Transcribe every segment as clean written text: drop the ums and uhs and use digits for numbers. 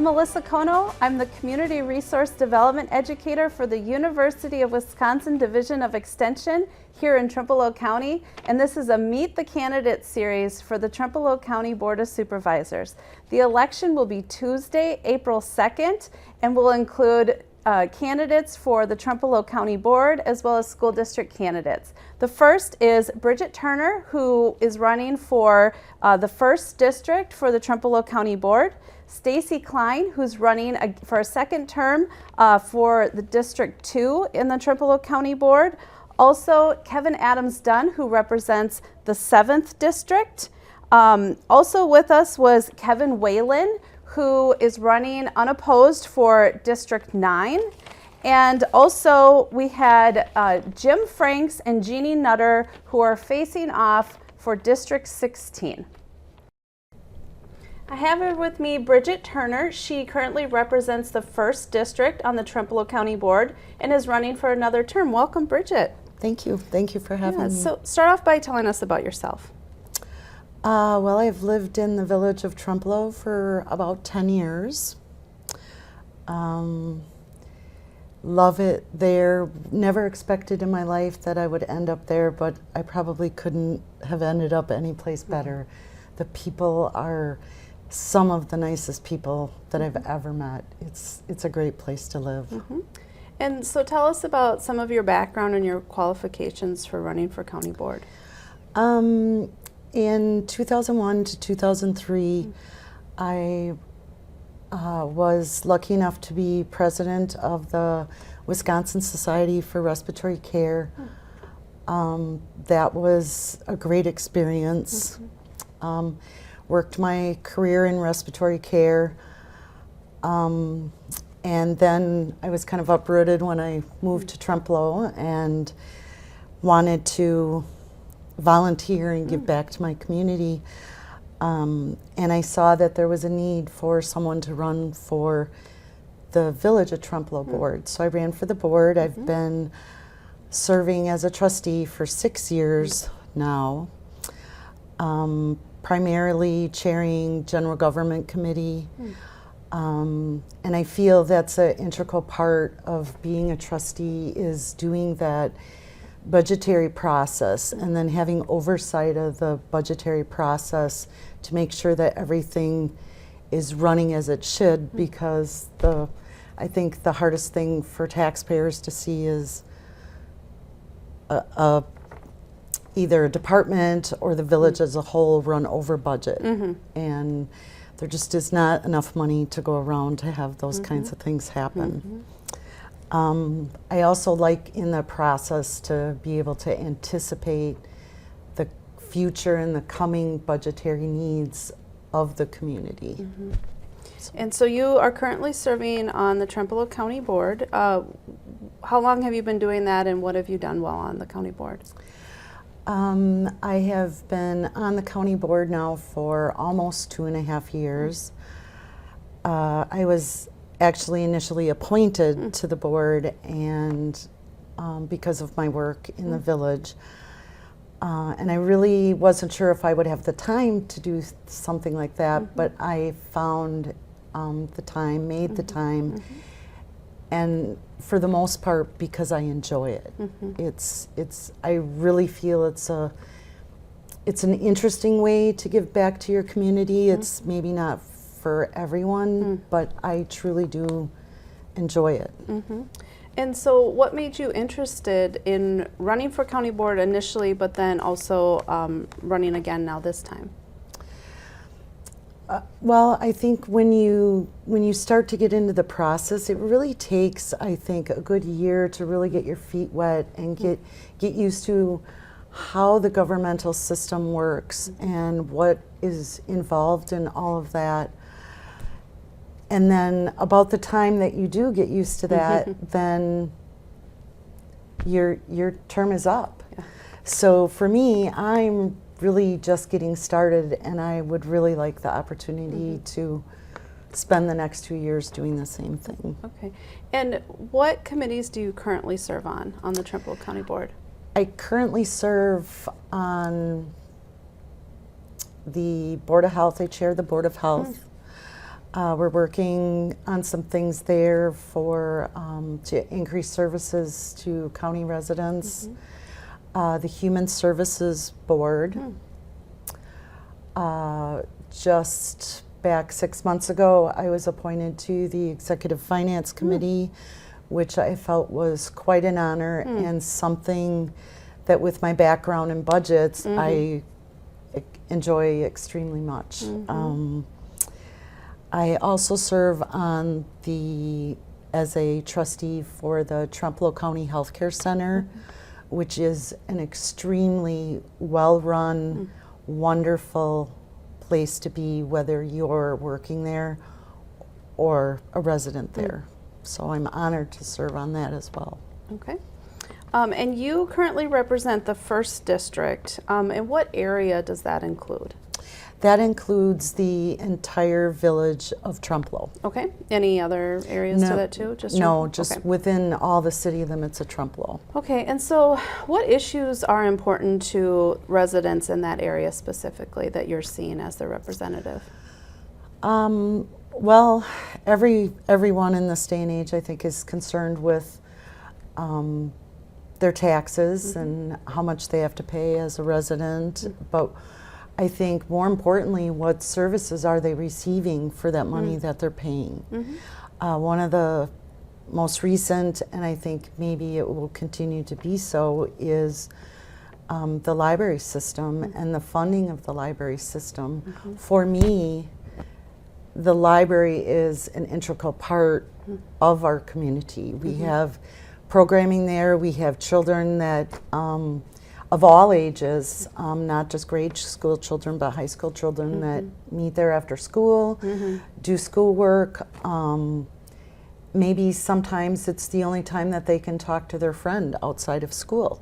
I'm Melissa Kono. I'm the Community Resource Development Educator for the University of Wisconsin Division of Extension here in Trempealeau County, and this is a Meet the Candidates series for the Trempealeau County Board of Supervisors. The election will be Tuesday, April 2nd, and will include candidates for the Trempealeau County Board as well as school district candidates. The first is Bridget Turner, who is running for the 1st District for the Trempealeau County Board. Stacy Klein, who's running for a second term for the District 2 in the Trempealeau County Board. Also, Kevin Adams Dunn, who represents the 7th District. Also with us was Kevin Whalen, who is running unopposed for District 9. And also we had Jim Franks and Jeannie Nutter, who are facing off for District 16. I have here with me Bridget Turner. She currently represents the 1st District on the Trempealeau County Board and is running for another term. Welcome, Bridget. Thank you. Thank you for having me. So start off by telling us about yourself. Well, I've lived in the village of Trempealeau for about 10 years. Love it there. Never expected in my life that I would end up there, but I probably couldn't have ended up anyplace better. The people are some of the nicest people that I've ever met. It's a great place to live. And so tell us about some of your background and your qualifications for running for county board. In 2001 to 2003, I was lucky enough to be president of the Wisconsin Society for Respiratory Care. That was a great experience. Worked my career in respiratory care, and then I was kind of uprooted when I moved to Trempealeau and wanted to volunteer and give back to my community. And I saw that there was a need for someone to run for the Village of Trempealeau Board. So I ran for the board. I've been serving as a trustee for 6 years now. Primarily chairing General Government Committee. And I feel that's an integral part of being a trustee, is doing that budgetary process and then having oversight of the budgetary process to make sure that everything is running as it should, because I think the hardest thing for taxpayers to see is either a department or the village as a whole run over budget. And there just is not enough money to go around to have those kinds of things happen. I also like in the process to be able to anticipate the future and the coming budgetary needs of the community. And so you are currently serving on the Trempealeau County Board. How long have you been doing that, and what have you done well on the county board? I have been on the county board now for almost 2.5 years. I was actually initially appointed to the board, and because of my work in the village. And I really wasn't sure if I would have the time to do something like that, but I found the time, made the time, and for the most part because I enjoy it. I really feel it's an interesting way to give back to your community. It's maybe not for everyone, but I truly do enjoy it. And so what made you interested in running for county board initially, but then also running again now this time? Well, I think when you start to get into the process, it really takes, I think, a good year to really get your feet wet and get used to how the governmental system works and what is involved in all of that. And then about the time that you do get used to that, then your term is up. So for me, I'm really just getting started, and I would really like the opportunity to spend the next 2 years doing the same thing. Okay. And what committees do you currently serve on the Trempealeau County Board? I currently serve on the Board of Health. I chair the Board of Health. We're working on some things there for to increase services to county residents. The Human Services Board. Just back 6 months ago, I was appointed to the Executive Finance Committee, which I felt was quite an honor and something that, with my background in budgets, I enjoy extremely much. I also serve on as a trustee for the Trempealeau County Healthcare Center, which is an extremely well-run, wonderful place to be, whether you're working there or a resident there. So I'm honored to serve on that as well. Okay. And you currently represent the 1st District. And what area does that include? That includes the entire village of Trempealeau. Okay. Any other areas to that too? Just within all the city limits of Trempealeau. Okay. And so what issues are important to residents in that area specifically that you're seeing as their representative? Well, everyone in this day and age, I think, is concerned with their taxes and how much they have to pay as a resident. But I think more importantly, what services are they receiving for that money that they're paying? One of the most recent, and I think maybe it will continue to be so, is the library system and the funding of the library system. For me, the library is an integral part of our community. We have programming there. We have children that of all ages, not just grade school children, but high school children that meet there after school, do schoolwork. Maybe sometimes it's the only time that they can talk to their friend outside of school.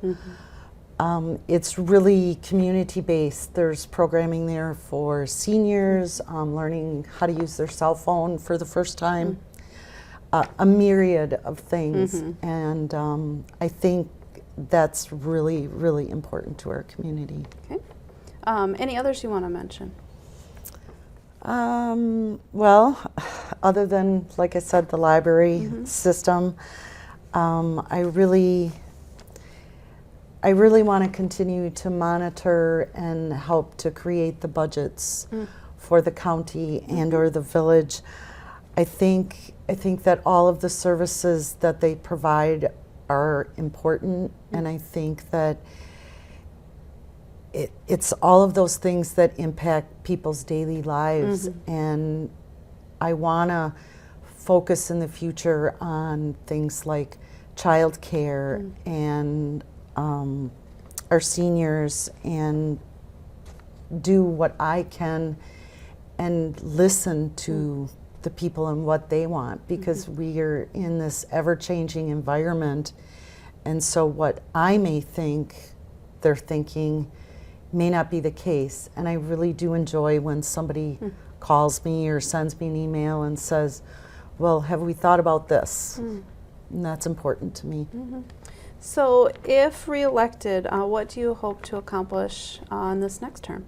It's really community-based. There's programming there for seniors, learning how to use their cell phone for the first time, a myriad of things. And I think that's really, really important to our community. Okay. Any others you want to mention? Well, other than, like I said, the library system, I really want to continue to monitor and help to create the budgets for the county and or the village. I think that all of the services that they provide are important, and I think that it's all of those things that impact people's daily lives, and I want to focus in the future on things like childcare and our seniors, and do what I can and listen to the people and what they want, because we are in this ever-changing environment, and so what I may think they're thinking may not be the case. And I really do enjoy when somebody calls me or sends me an email and says, well, have we thought about this? And that's important to me. So if reelected, what do you hope to accomplish on this next term?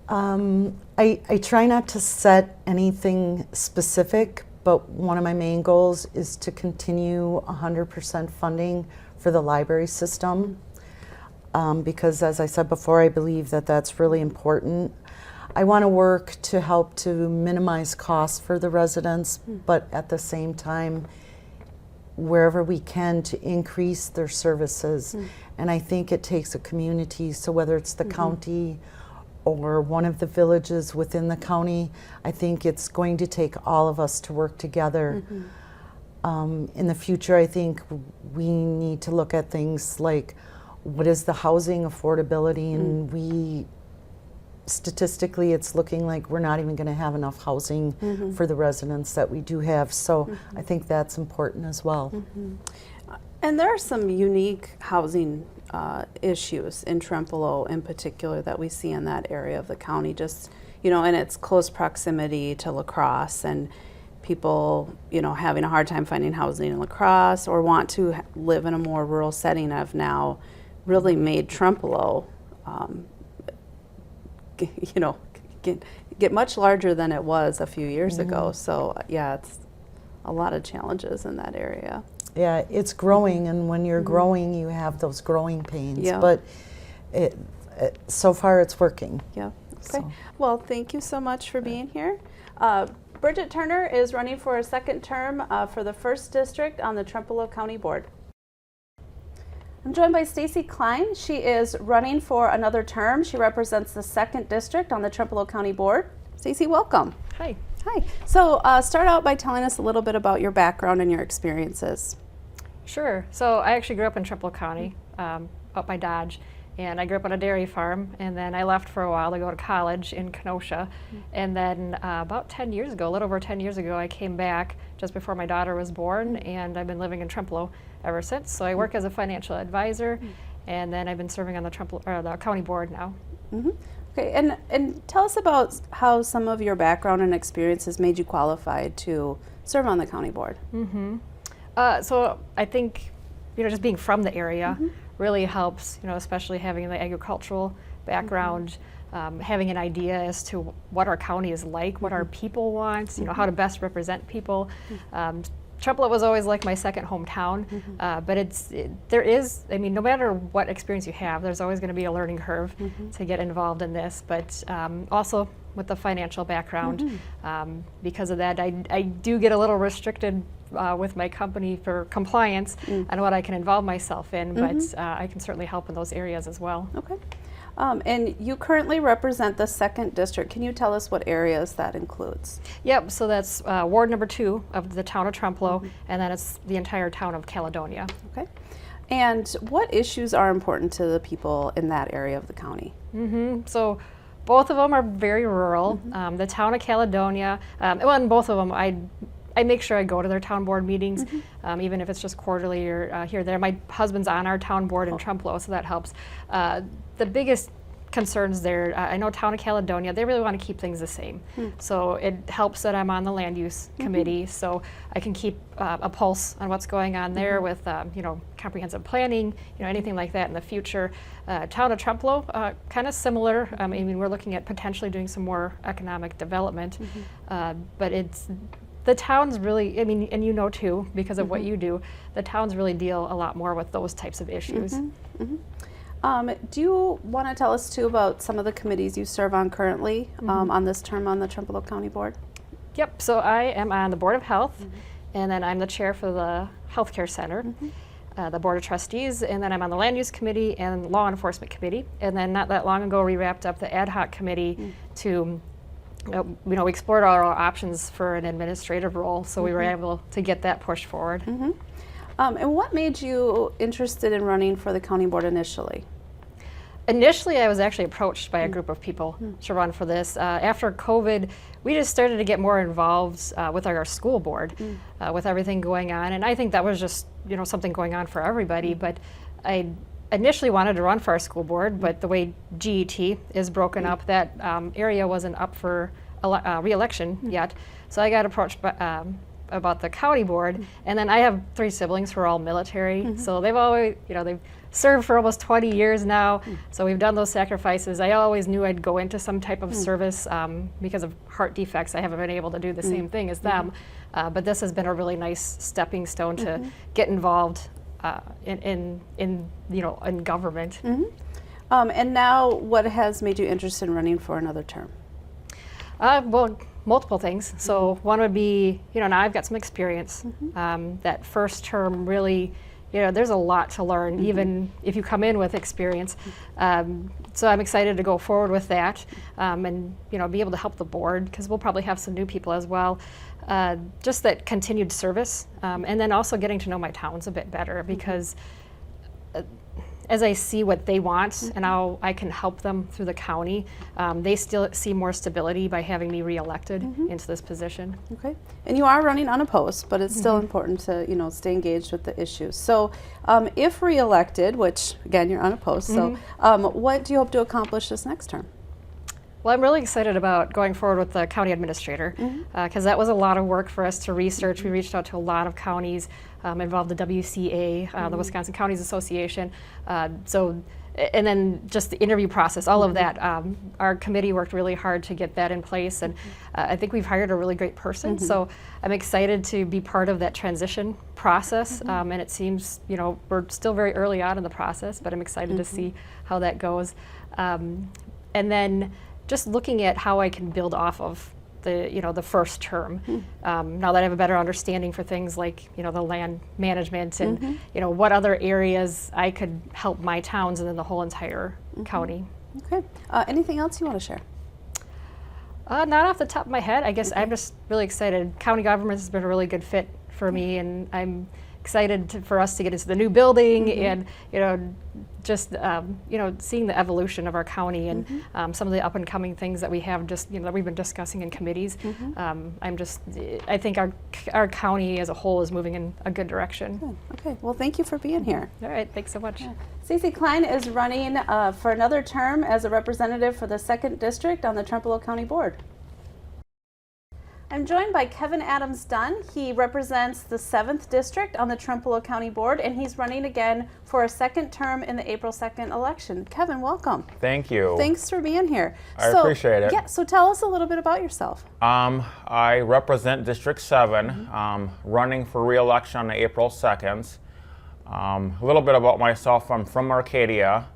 I try not to set anything specific, but one of my main goals is to continue 100% funding for the library system, because, as I said before, I believe that that's really important. I want to work to help to minimize costs for the residents, but at the same time, wherever we can, to increase their services. And I think it takes a community, so whether it's the county or one of the villages within the county, I think it's going to take all of us to work together. In the future, I think we need to look at things like, what is the housing affordability? And statistically, it's looking like we're not even going to have enough housing for the residents that we do have. So I think that's important as well. And there are some unique housing issues in Trempealeau in particular that we see in that area of the county, just, in its close proximity to La Crosse, and people, having a hard time finding housing in La Crosse or want to live in a more rural setting have now really made Trempealeau, get much larger than it was a few years ago. So yeah, it's a lot of challenges in that area. Yeah, it's growing, and when you're growing, you have those growing pains. Yeah. But so far, it's working. Yeah. Okay. So. Well, thank you so much for being here. Bridget Turner is running for a second term for the 1st District on the Trempealeau County Board. I'm joined by Stacy Klein. She is running for another term. She represents the 2nd District on the Trempealeau County Board. Stacy, welcome. Hi. Hi. So start out by telling us a little bit about your background and your experiences. Sure. So I actually grew up in Trempealeau County, up by Dodge, and I grew up on a dairy farm, and then I left for a while to go to college in Kenosha, and then about 10 years ago, a little over 10 years ago, I came back just before my daughter was born, and I've been living in Trempealeau ever since. So I work as a financial advisor, and then I've been serving on the the county board now. Okay, and tell us about how some of your background and experiences made you qualified to serve on the county board. So I think, just being from the area really helps, especially having the agricultural background, having an idea as to what our county is like, what our people want, how to best represent people. Trempealeau was always like my second hometown, but no matter what experience you have, there's always going to be a learning curve to get involved in this, but also with the financial background, because of that, I do get a little restricted with my company for compliance and what I can involve myself in, but I can certainly help in those areas as well. Okay. And you currently represent the 2nd District. Can you tell us what areas that includes? Yep, so that's Ward number 2 of the town of Trempealeau, and then it's the entire town of Caledonia. Okay. And what issues are important to the people in that area of the county? So both of them are very rural. The town of Caledonia, in both of them, I make sure I go to their town board meetings, even if it's just quarterly or here or there. My husband's on our town board in Trempealeau, so that helps. The biggest concerns there, I know town of Caledonia, they really want to keep things the same. So it helps that I'm on the land use committee, so I can keep a pulse on what's going on there with, comprehensive planning, anything like that in the future. Town of Trempealeau, kind of similar. We're looking at potentially doing some more economic development, but the towns really, and too, because of what you do, the towns really deal a lot more with those types of issues. Do you want to tell us too about some of the committees you serve on currently on this term on the Trempealeau County Board? Yep, so I am on the Board of Health, and then I'm the chair for the Healthcare Center, the Board of Trustees, and then I'm on the Land Use Committee and Law Enforcement Committee. And then not that long ago, we wrapped up the Ad Hoc Committee to we explored all our options for an administrative role, so we were able to get that pushed forward. And what made you interested in running for the county board initially? Initially, I was actually approached by a group of people to run for this. After COVID, we just started to get more involved with our school board, with everything going on, and I think that was just something going on for everybody. But I initially wanted to run for our school board, but the way GET is broken up, that area wasn't up for re-election yet. So I got approached by, about the county board, and then I have 3 siblings who are all military, so they've always, they've served for almost 20 years now, so we've done those sacrifices. I always knew I'd go into some type of service because of heart defects. I haven't been able to do the same thing as them, but this has been a really nice stepping stone to get involved in government. And now, what has made you interested in running for another term? Well, multiple things. So one would be, now I've got some experience. That first term really, there's a lot to learn, even if you come in with experience. So I'm excited to go forward with that, and be able to help the board, because we'll probably have some new people as well. Just that continued service, and then also getting to know my towns a bit better, because as I see what they want and how I can help them through the county, they still see more stability by having me reelected into this position. Okay, and you are running unopposed, but it's still important to stay engaged with the issues. So, if reelected, which again you're unopposed, so what do you hope to accomplish this next term? Well, I'm really excited about going forward with the county administrator, because that was a lot of work for us to research. We reached out to a lot of counties, involved the WCA, the Wisconsin Counties Association. And then just the interview process, all of that. Our committee worked really hard to get that in place, and I think we've hired a really great person. So I'm excited to be part of that transition process. And it seems, we're still very early on in the process, but I'm excited to see how that goes. And then just looking at how I can build off of the first term. Now that I have a better understanding for things like the land management and what other areas I could help my towns and then the whole entire county. Okay. Anything else you want to share? Not off the top of my head. I guess I'm just really excited. County government has been a really good fit for me, and I'm excited for us to get into the new building and just seeing the evolution of our county and some of the up and coming things that we have that we've been discussing in committees. I think our county as a whole is moving in a good direction. Good. Okay, well, thank you for being here. All right, thanks so much. Stacey Klein is running for another term as a representative for the 2nd District on the Trempealeau County Board. I'm joined by Kevin Adams Dunn. He represents the 7th District on the Trempealeau County Board, and he's running again for a 2nd term in the April 2nd election. Kevin, welcome. Thank you. Thanks for being here. I appreciate it. Yeah, so tell us a little bit about yourself. I represent District 7, running for re-election on April 2nd. A little bit about myself, I'm from Arcadia.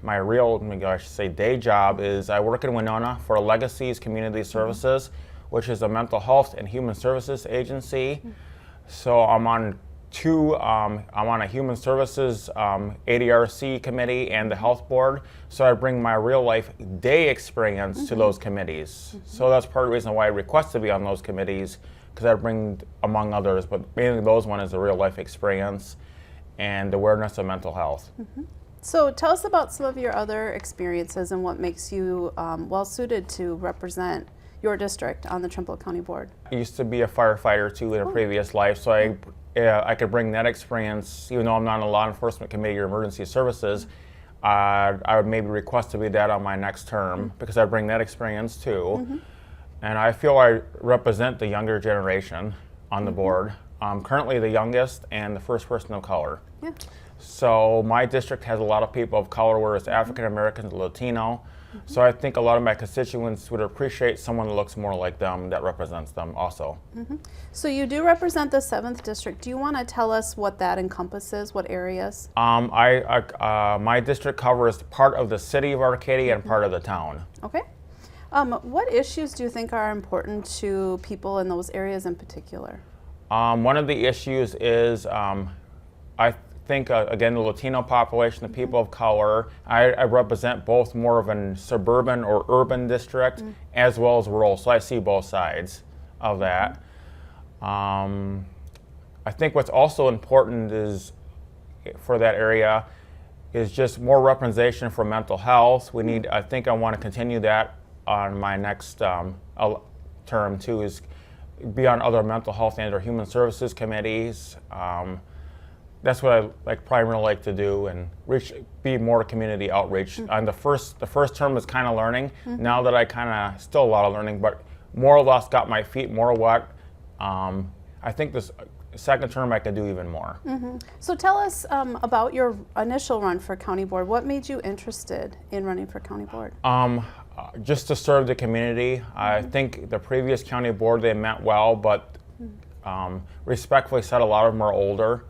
My real, day job is I work in Winona for Legacies Community Services, which is a mental health and human services agency. So I'm on I'm on a human services ADRC committee and the health board. So I bring my real life day experience to those committees. So that's part of the reason why I request to be on those committees, because I bring, among others, but mainly those one is the real life experience and awareness of mental health. So tell us about some of your other experiences and what makes you well suited to represent your district on the Trempealeau County Board. I used to be a firefighter too in a previous life, so I could bring that experience, even though I'm not on a law enforcement committee or emergency services. I would maybe request to be that on my next term because I bring that experience too. And I feel I represent the younger generation on the board. I'm currently the youngest and the first person of color. So my district has a lot of people of color, whereas African Americans, Latino. So I think a lot of my constituents would appreciate someone that looks more like them, that represents them also. So you do represent the 7th District. Do you want to tell us what that encompasses, what areas? My district covers part of the city of Arcadia and part of the town. Okay. What issues do you think are important to people in those areas in particular? One of the issues is I think, again, the Latino population, the people of color. I represent both more of a suburban or urban district as well as rural, so I see both sides of that. I think what's also important is, for that area, is just more representation for mental health. We need, I think I want to continue that on my next term too, is be on other mental health and or human services committees. That's what I primarily like to do, and be more community outreach. On the first term was kind of learning. Now that I still a lot of learning, but more or less got my feet more wet. I think this second term I could do even more. So tell us about your initial run for county board. What made you interested in running for county board? Just to serve the community. I think the previous county board, they meant well, but respectfully said a lot of them are older.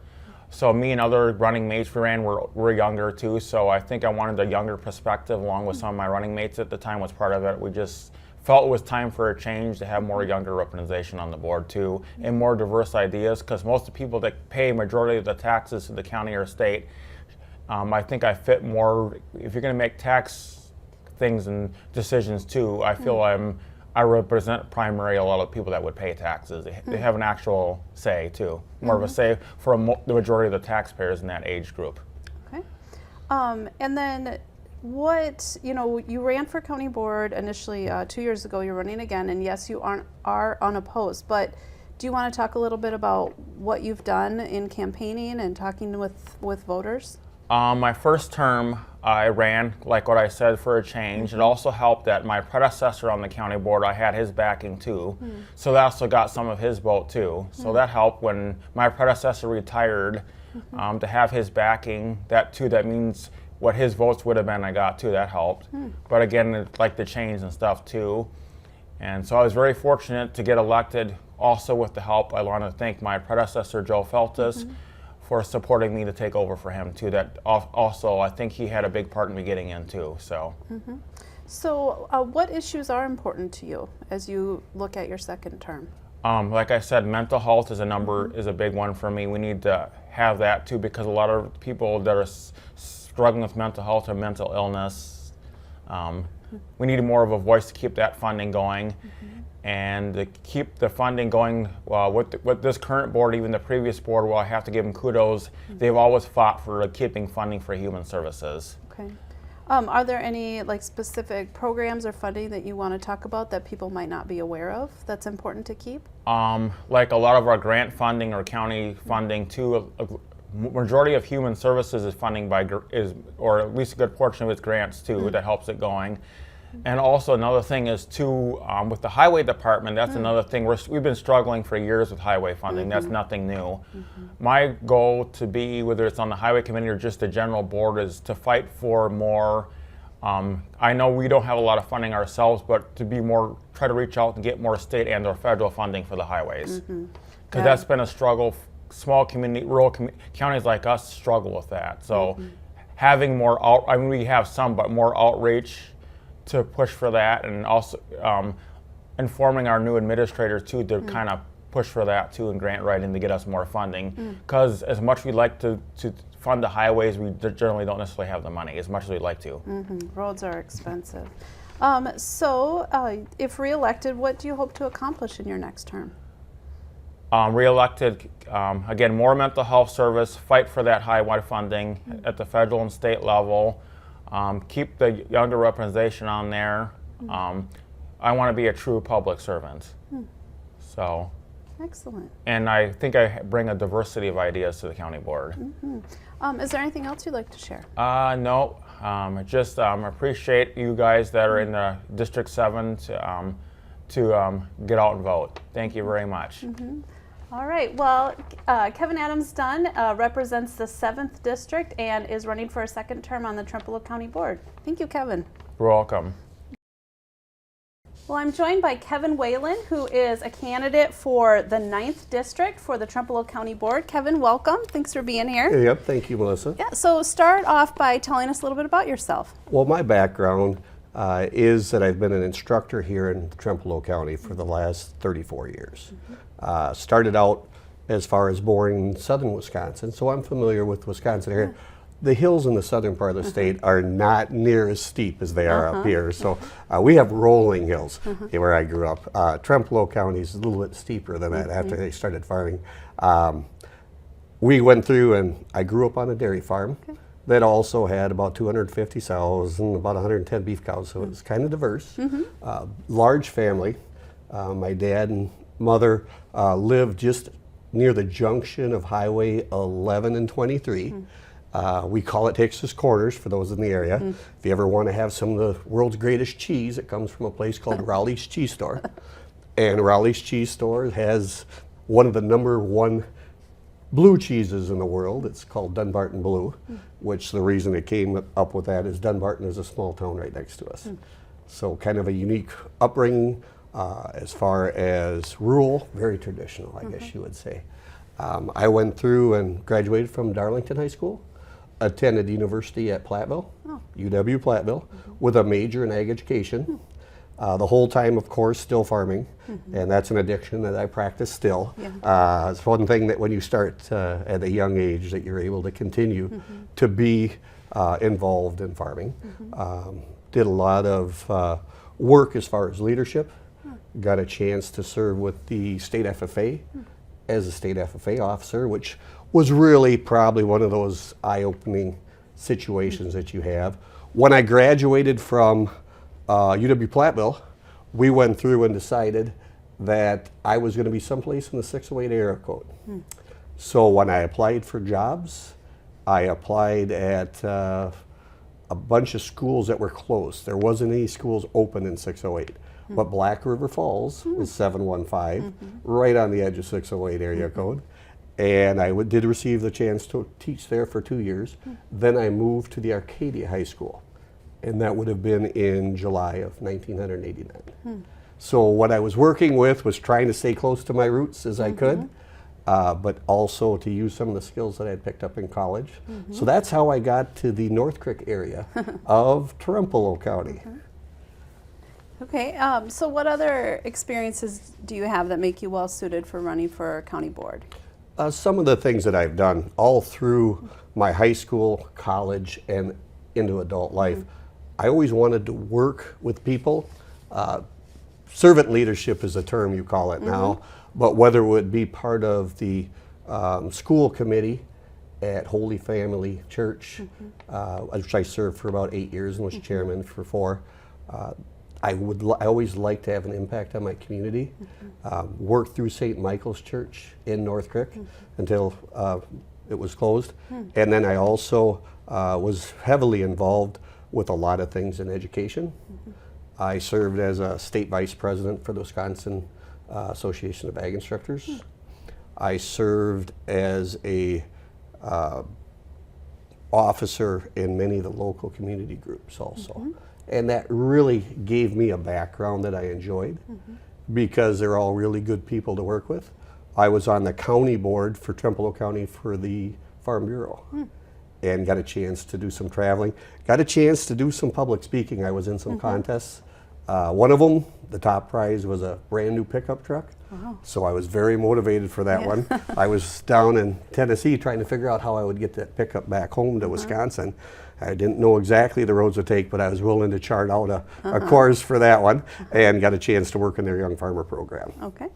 So me and other running mates we ran were younger too, so I think I wanted a younger perspective along with some of my running mates at the time was part of it. We just felt it was time for a change to have more younger representation on the board too, and more diverse ideas, because most of the people that pay majority of the taxes to the county or state, I think I fit more. If you're going to make tax things and decisions too, I feel I represent primarily a lot of people that would pay taxes. They have an actual say too, more of a say for the majority of the taxpayers in that age group. Okay. And then you ran for county board initially 2 years ago. You're running again, and yes, you are unopposed, but do you want to talk a little bit about what you've done in campaigning and talking with voters? My first term, I ran, like what I said, for a change. It also helped that my predecessor on the county board, I had his backing too. So that also got some of his vote too. So that helped when my predecessor retired, to have his backing. That means what his votes would have been, I got too. That helped. But again, it's like the change and stuff too. And so I was very fortunate to get elected also with the help. I want to thank my predecessor, Joe Feltus, for supporting me to take over for him too. That also, I think he had a big part in me getting in too. So, So what issues are important to you as you look at your second term? like I said, mental health is a big one for me. We need to have that too, because a lot of people that are struggling with mental health or mental illness, we need more of a voice to keep that funding going. And to keep the funding going, with this current board, even the previous board, I have to give them kudos. They've always fought for keeping funding for human services. Okay. Are there any specific programs or funding that you want to talk about that people might not be aware of that's important to keep? Like a lot of our grant funding or county funding too, a majority of human services is funding or at least a good portion of it's grants too, that helps it going. And also another thing is too, with the highway department, that's another thing. We've been struggling for years with highway funding. That's nothing new. My goal to be, whether it's on the highway committee or just the general board, is to fight for more. I know we don't have a lot of funding ourselves, but to be more, try to reach out and get more state and or federal funding for the highways. Because that's been a struggle. Small community, rural counties like us struggle with that. So having more we have some, but more outreach to push for that, and also informing our new administrators too to kind of push for that too, and grant writing to get us more funding. Because as much we'd like to fund the highways, we generally don't necessarily have the money as much as we'd like to. Roads are expensive. So if reelected, what do you hope to accomplish in your next term? Reelected, again, more mental health service, fight for that highway funding at the federal and state level. Keep the younger representation on there. I want to be a true public servant. So. Excellent. And I think I bring a diversity of ideas to the county board. Is there anything else you'd like to share? No. Just appreciate you guys that are in the District 7 to get out and vote. Thank you very much. All right. Well, Kevin Adams Dunn represents the 7th District and is running for a second term on the Trempealeau County Board. Thank you, Kevin. You're welcome. Well, I'm joined by Kevin Whalen, who is a candidate for the 9th District for the Trempealeau County Board. Kevin, welcome. Thanks for being here. Yep, thank you, Melissa. Yeah, so start off by telling us a little bit about yourself. Well, my background is that I've been an instructor here in Trempealeau County for the last 34 years. Started out as far as born in southern Wisconsin, so I'm familiar with Wisconsin area. The hills in the southern part of the state are not near as steep as they are up here, so we have rolling hills where I grew up. Trempealeau County is a little bit steeper than that after they started farming. We went through, and I grew up on a dairy farm that also had about 250 sows and about 110 beef cows, so it was kind of diverse. Large family. My dad and mother lived just near the junction of Highway 11 and 23. We call it Texas Corners for those in the area. If you ever want to have some of the world's greatest cheese, it comes from a place called Raleigh's Cheese Store. And Raleigh's Cheese Store has one of the #1 blue cheeses in the world. It's called Dunbarton Blue, which the reason it came up with that is Dunbarton is a small town right next to us. So kind of a unique upbringing as far as rural, very traditional, I guess you would say. I went through and graduated from Darlington High School, attended university at Platteville, UW Platteville, with a major in ag education. The whole time, of course, still farming, and that's an addiction that I practice still. It's one thing that when you start at a young age that you're able to continue to be involved in farming. Did a lot of work as far as leadership. Got a chance to serve with the state FFA as a state FFA officer, which was really probably one of those eye-opening situations that you have. When I graduated from UW Platteville, we went through and decided that I was going to be someplace in the 608 area code. So when I applied for jobs, I applied at a bunch of schools that were closed. There wasn't any schools open in 608. But Black River Falls was 715, right on the edge of 608 area code. And I did receive the chance to teach there for 2 years. Then I moved to the Arcadia High School, and that would have been in July of 1989. So what I was working with was trying to stay close to my roots as I could, but also to use some of the skills that I had picked up in college. So that's how I got to the North Creek area of Trempealeau County. Okay, so what other experiences do you have that make you well suited for running for county board? Some of the things that I've done all through my high school, college, and into adult life, I always wanted to work with people. Servant leadership is a term you call it now, but whether it would be part of the school committee at Holy Family Church, which I served for about 8 years and was chairman for 4. I always like to have an impact on my community. Worked through St. Michael's Church in North Creek until it was closed. And then I also was heavily involved with a lot of things in education. I served as a state vice president for the Wisconsin Association of Ag Instructors. I served as a officer in many of the local community groups also. And that really gave me a background that I enjoyed because they're all really good people to work with. I was on the county board for Trempealeau County for the Farm Bureau and got a chance to do some traveling. Got a chance to do some public speaking. I was in some contests. One of them, the top prize was a brand new pickup truck. So I was very motivated for that one. I was down in Tennessee trying to figure out how I would get that pickup back home to Wisconsin. I didn't know exactly the roads to take, but I was willing to chart out a course for that one and got a chance to work in their Young Farmer program. Okay.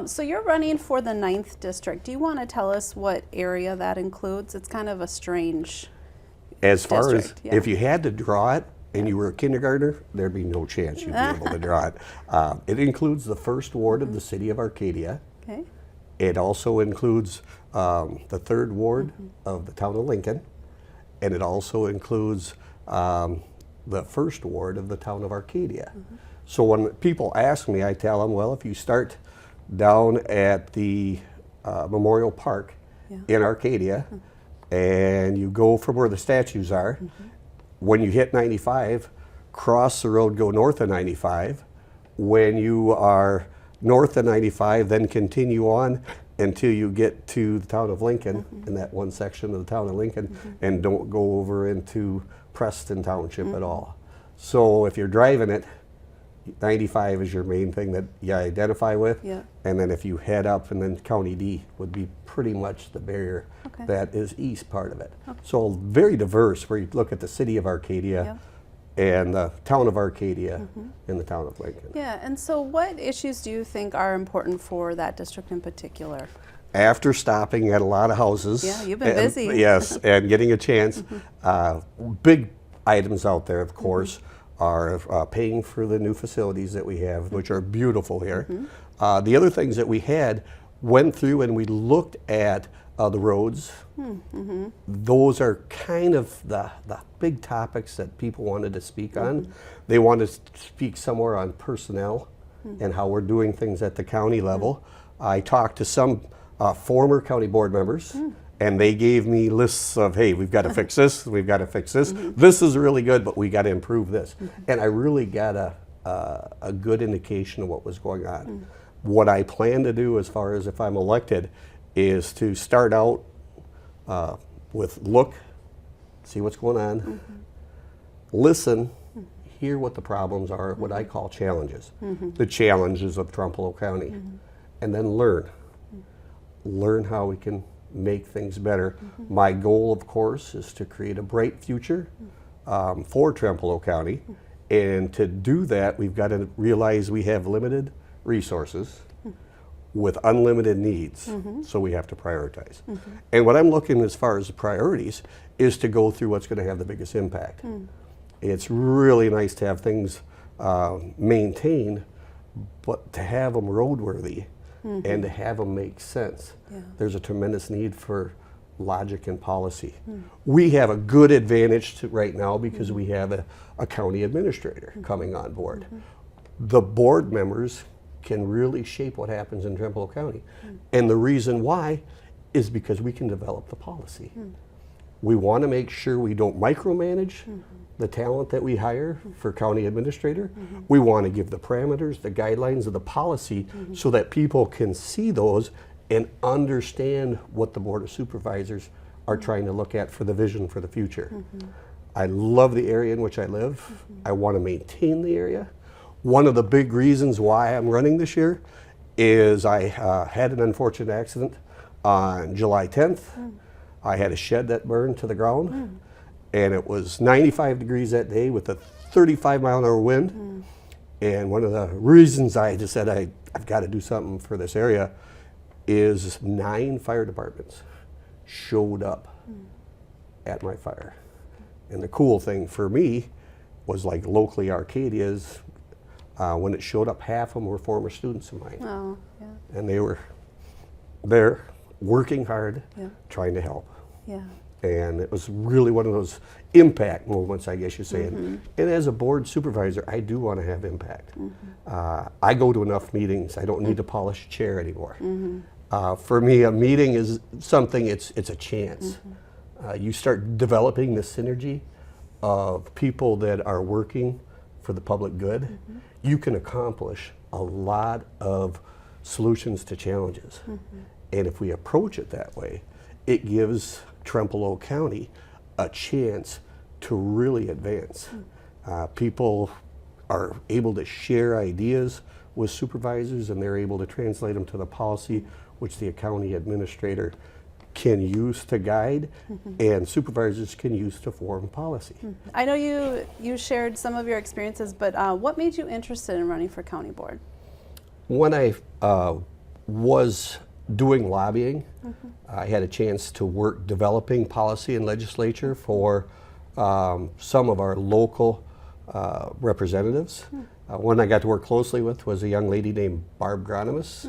So you're running for the 9th district. Do you want to tell us what area that includes? It's kind of a strange As far district, as if you had to draw it and you were a kindergartner, there'd be no chance you'd be able to draw it. It includes the 1st ward of the city of Arcadia. Okay. It also includes the 3rd ward of the town of Lincoln. And it also includes the 1st ward of the town of Arcadia. So when people ask me, I tell them, well, if you start down at the Memorial Park in Arcadia and you go from where the statues are, when you hit 95, cross the road, go north of 95. When you are north of 95, then continue on until you get to the town of Lincoln, in that one section of the town of Lincoln, and don't go over into Preston Township at all. So if you're driving it, 95 is your main thing that you identify with, and then if you head up, and then County D would be pretty much the barrier that is east part of it. So very diverse, where you look at the city of Arcadia, and the town of Arcadia and the town of Lincoln. Yeah, and so what issues do you think are important for that district in particular? After stopping at a lot of houses. Yeah, you've been busy. Yes, and getting a chance. Big items out there, of course, are paying for the new facilities that we have, which are beautiful here. The other things that we had went through and we looked at the roads. Those are kind of the big topics that people wanted to speak on. They wanted to speak somewhere on personnel and how we're doing things at the county level. I talked to some former county board members, and they gave me lists of, hey, we've got to fix this, we've got to fix this. This is really good, but we got to improve this. And I really got a good indication of what was going on. What I plan to do, as far as if I'm elected, is to start out with look, see what's going on, listen, hear what the problems are, what I call challenges, the challenges of Trempealeau County, and then learn. Learn how we can make things better. My goal, of course, is to create a bright future for Trempealeau County, and to do that, we've got to realize we have limited resources with unlimited needs, so we have to prioritize. And what I'm looking as far as the priorities is to go through what's going to have the biggest impact. It's really nice to have things maintained, but to have them roadworthy and to have them make sense. There's a tremendous need for logic and policy. We have a good advantage right now because we have a county administrator coming on board. The board members can really shape what happens in Trempealeau County. And the reason why is because we can develop the policy. We want to make sure we don't micromanage the talent that we hire for county administrator. We want to give the parameters, the guidelines of the policy so that people can see those and understand what the Board of Supervisors are trying to look at for the vision for the future. I love the area in which I live. I want to maintain the area. One of the big reasons why I'm running this year is I had an unfortunate accident on July 10th. I had a shed that burned to the ground, and it was 95 degrees that day with a 35-mile-an-hour wind. And one of the reasons I just said I've got to do something for this area is 9 fire departments showed up at my fire. And the cool thing for me was, like locally Arcadia's, when it showed up, half of them were former students of mine. Oh, yeah. And they were there working hard, Yeah. trying to help. Yeah. And it was really one of those impact moments, I guess you say. And as a board supervisor, I do want to have impact. I go to enough meetings. I don't need to polish a chair anymore. For me, a meeting is something, it's a chance. You start developing the synergy of people that are working for the public good. You can accomplish a lot of solutions to challenges. And if we approach it that way, it gives Trempealeau County a chance to really advance. People are able to share ideas with supervisors, and they're able to translate them to the policy, which the county administrator can use to guide, and supervisors can use to form policy. I know you shared some of your experiences, but what made you interested in running for county board? When I was doing lobbying, I had a chance to work developing policy and legislature for some of our local representatives. One I got to work closely with was a young lady named Barb Gronimus.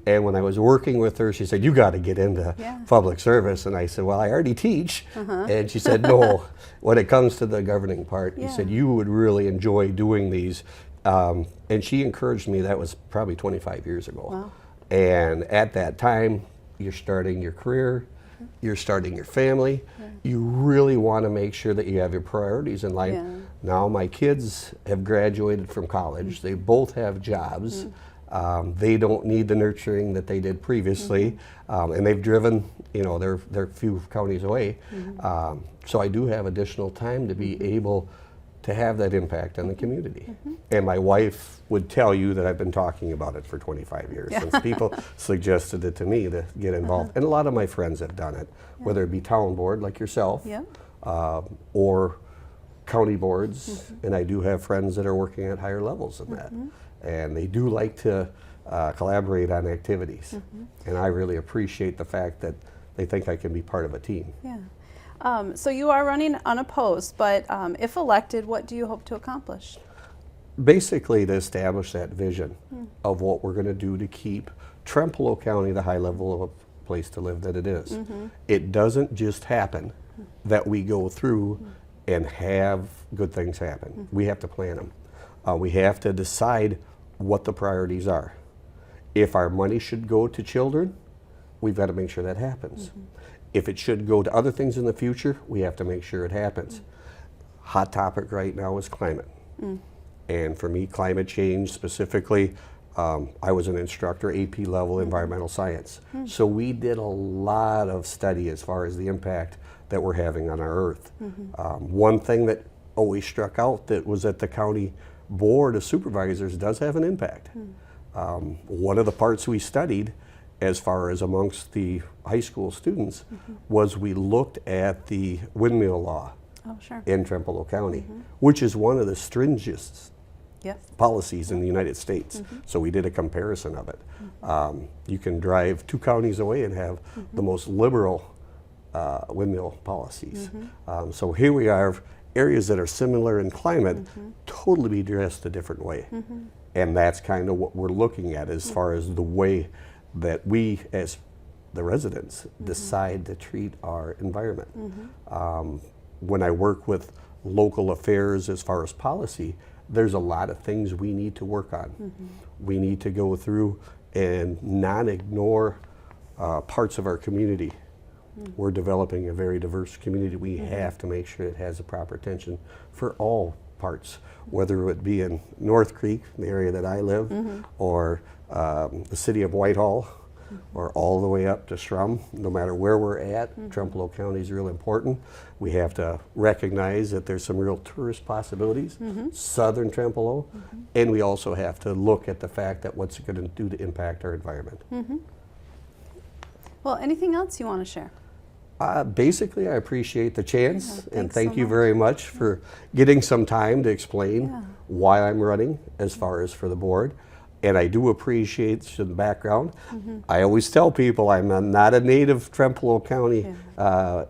And when I was working with her, she said, "You got to get into public service." And I said, "Well, I already teach." And she said, "No, when it comes to the governing part," you said, "you would really enjoy doing these." And she encouraged me. That was probably 25 years ago. Wow. And at that time, you're starting your career, you're starting your family. You really want to make sure that you have your priorities in line. Now my kids have graduated from college. They both have jobs. They don't need the nurturing that they did previously. And they've driven, they're a few counties away. So I do have additional time to be able to have that impact on the community. And my wife would tell you that I've been talking about it for 25 years since people suggested it to me to get involved. And a lot of my friends have done it, whether it be town board like yourself or county boards. And I do have friends that are working at higher levels than that. And they do like to collaborate on activities. And I really appreciate the fact that they think I can be part of a team. So you are running unopposed, but if elected, what do you hope to accomplish? Basically to establish that vision of what we're going to do to keep Trempealeau County the high level of a place to live that it is. It doesn't just happen that we go through and have good things happen. We have to plan them. We have to decide what the priorities are. If our money should go to children, we've got to make sure that happens. If it should go to other things in the future, we have to make sure it happens. Hot topic right now is climate. And for me, climate change specifically, I was an instructor, AP level environmental science. So we did a lot of study as far as the impact that we're having on our earth. One thing that always struck out that was that the county board of supervisors does have an impact. One of the parts we studied as far as amongst the high school students was we looked at the windmill law in Trempealeau County, which is one of the stringent policies in the United States. So we did a comparison of it. You can drive 2 counties away and have the most liberal windmill policies. So here we are, areas that are similar in climate, totally be addressed a different way. And that's kind of what we're looking at as far as the way that we as the residents decide to treat our environment. When I work with local affairs as far as policy, there's a lot of things we need to work on. We need to go through and not ignore parts of our community. We're developing a very diverse community. We have to make sure it has the proper attention for all parts, whether it be in North Creek, the area that I live, or the city of Whitehall, or all the way up to Shrum. No matter where we're at, Trempealeau County is real important. We have to recognize that there's some real tourist possibilities, southern Trempealeau, and we also have to look at the fact that what's it going to do to impact our environment. Well, anything else you want to share? Basically, I appreciate the chance, Yeah, and thanks thank so you much. very much for getting some time to explain Yeah. why I'm running as far as for the board. And I do appreciate some background. I always tell people I'm not a native Trempealeau County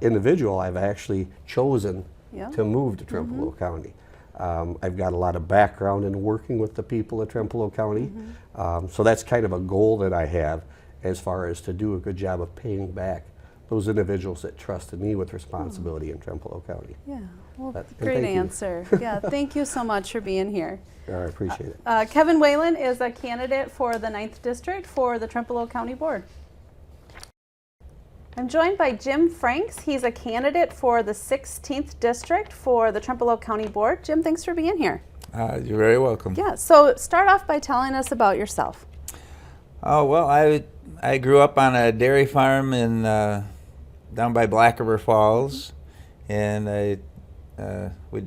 individual. I've actually chosen Yeah. to move to Trempealeau County. I've got a lot of background in working with the people of Trempealeau County. So that's kind of a goal that I have as far as to do a good job of paying back those individuals that trusted me with responsibility in Trempealeau County. Yeah, well, And great thank you. answer. Yeah, thank you so much for being here. I appreciate it. Kevin Whalen is a candidate for the 9th District for the Trempealeau County Board. I'm joined by Jim Franks. He's a candidate for the 16th District for the Trempealeau County Board. Jim, thanks for being here. You're very welcome. Yeah, so start off by telling us about yourself. Oh well, I grew up on a dairy farm in down by Black River Falls, and we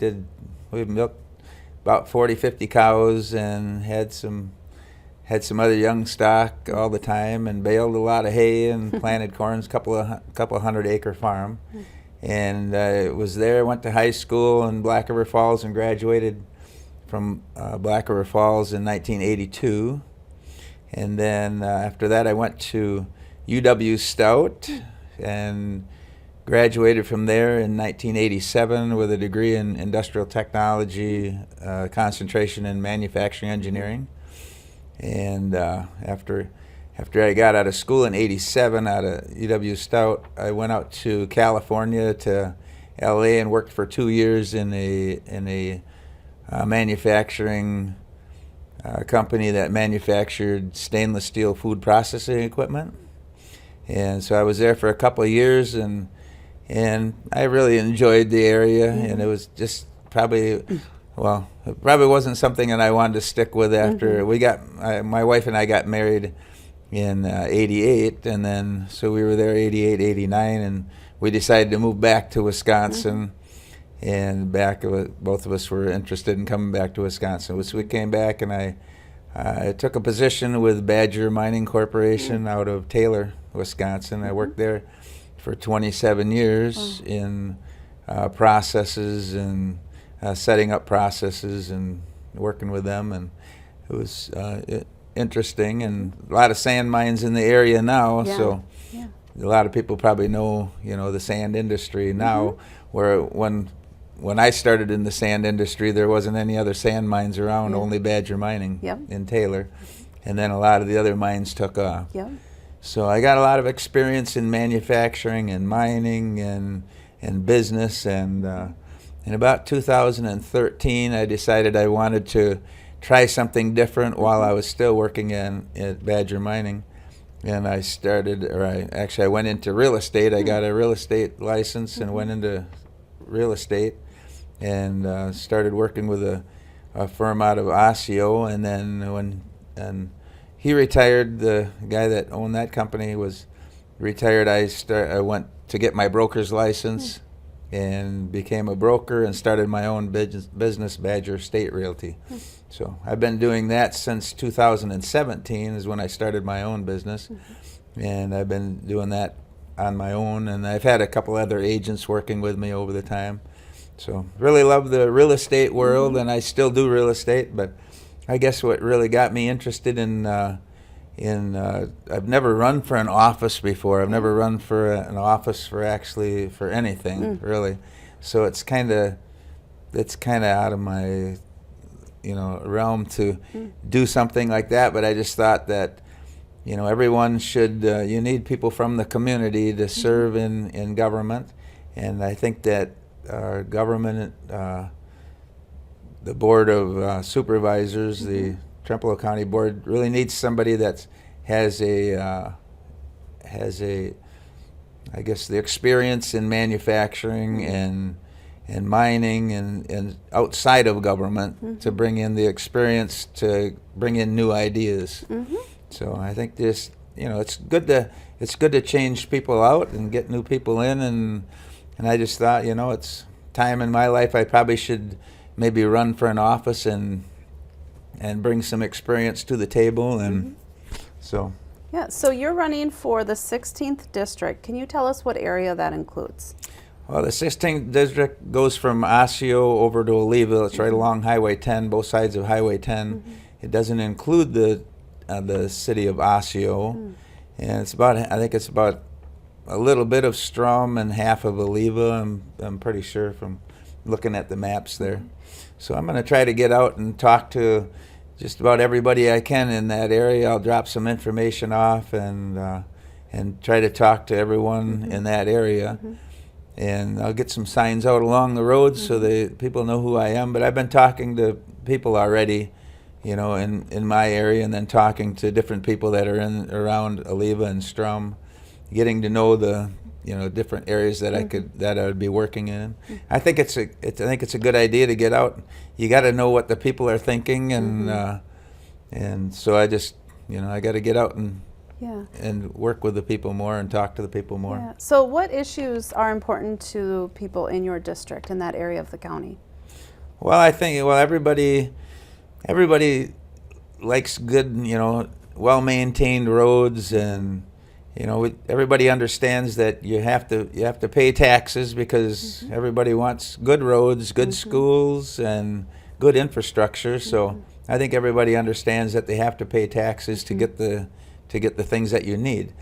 milked about 40-50 cows and had some other young stock all the time, and baled a lot of hay and planted corns, couple of 100-acre farm. And was there, went to high school in Black River Falls and graduated from Black River Falls in 1982. And then after that I went to UW Stout and graduated from there in 1987 with a degree in industrial technology, concentration in manufacturing engineering. And after I got out of school in '87 out of UW Stout, I went out to California to LA and worked for 2 years in a manufacturing company that manufactured stainless steel food processing equipment. And so I was there for a couple of years, and I really enjoyed the area, and it was just it probably wasn't something that I wanted to stick with after we got, my wife and I got married in 88, and then so we were there 88, 89, and we decided to move back to Wisconsin. And both of us were interested in coming back to Wisconsin. So we came back, and I took a position with Badger Mining Corporation out of Taylor, Wisconsin. I worked there for 27 years in processes and setting up processes and working with them. And it was interesting, and a lot of sand mines in the area now. Yeah. So Yeah. a lot of people probably know, the sand industry now, where when I started in the sand industry, there wasn't any other sand mines around, only Badger Mining in Taylor. And then a lot of the other mines took off. Yep. So I got a lot of experience in manufacturing and mining and business. And in about 2013, I decided I wanted to try something different while I was still working at Badger Mining. And I went into real estate. I got a real estate license and went into real estate, and started working with a firm out of Osseo. And then when he retired, the guy that owned that company was retired, I went to get my broker's license and became a broker and started my own business, Badger State Realty. So I've been doing that since 2017 is when I started my own business, and I've been doing that on my own, and I've had a couple other agents working with me over the time. So really love the real estate world, and I still do real estate, but I guess what really got me interested in I've never run for an office before. I've never run for an office for anything really. So it's kind of out of my realm to do something like that. But I just thought that you know, everyone should, you need people from the community to serve in government. And I think that our government, the Board of Supervisors, the Trempealeau County Board, really needs somebody that has a, I guess, the experience in manufacturing and mining and outside of government to bring in the experience to bring in new ideas. So I think this, you know, it's good to change people out and get new people in, and I just thought, you know, it's time in my life I probably should maybe run for an office and bring some experience to the table, and so. Yeah, so you're running for the 16th district. Can you tell us what area that includes? Well, the 16th district goes from Osseo over to Oliva. It's right along Highway 10, both sides of Highway 10. It doesn't include the city of Osseo, and it's about, I think it's about a little bit of Strom and half of Oliva. I'm pretty sure from looking at the maps there. So I'm going to try to get out and talk to just about everybody I can in that area. I'll drop some information off and try to talk to everyone in that area. And I'll get some signs out along the road so that people know who I am. But I've been talking to people already, you know, in my area, and then talking to different people that are around Oliva and Strom, getting to know the, you know, different areas that I would be working in. I think it's a good idea to get out. You got to know what the people are thinking, and so I just, you know, I got to get out and work with the people more and talk to the people more. Yeah. So what issues are important to people in your district, in that area of the county? Well, I think, well, everybody likes good, you know, well-maintained roads, and you know, everybody understands that you have to pay taxes because everybody wants good roads, good schools, and good infrastructure. So I think everybody understands that they have to pay taxes to get the things that you need.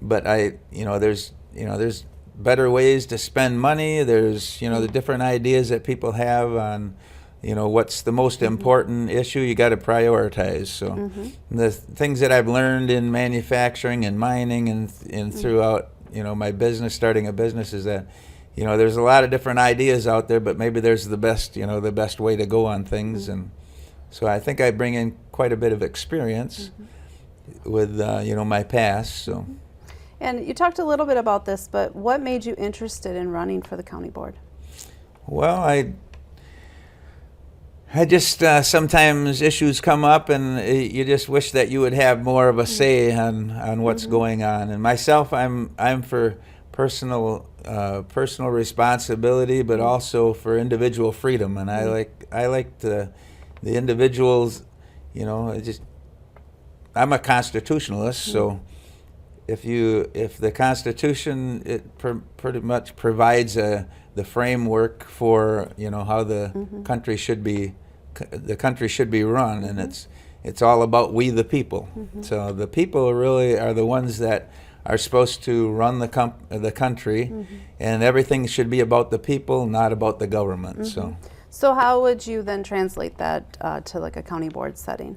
But there's better ways to spend money. There's, you know, the different ideas that people have on, you know, what's the most important issue. You got to prioritize. So the things that I've learned in manufacturing and mining and throughout, you know, my business, starting a business, is that, you know, there's a lot of different ideas out there, but maybe there's the best, you know, the best way to go on things. And so I think I bring in quite a bit of experience with, you know, my past. So. And you talked a little bit about this, but what made you interested in running for the county board? Well, I just, sometimes issues come up and you just wish that you would have more of a say on what's going on. And myself, I'm for personal responsibility, but also for individual freedom. And I like the individuals, you know, I'm a constitutionalist, so if the Constitution, pretty much provides the framework for, you know, how the country should be run, and it's all about we the people. So the people really are the ones that are supposed to run the country, and everything should be about the people, not about the government. So how would you then translate that to like a county board setting?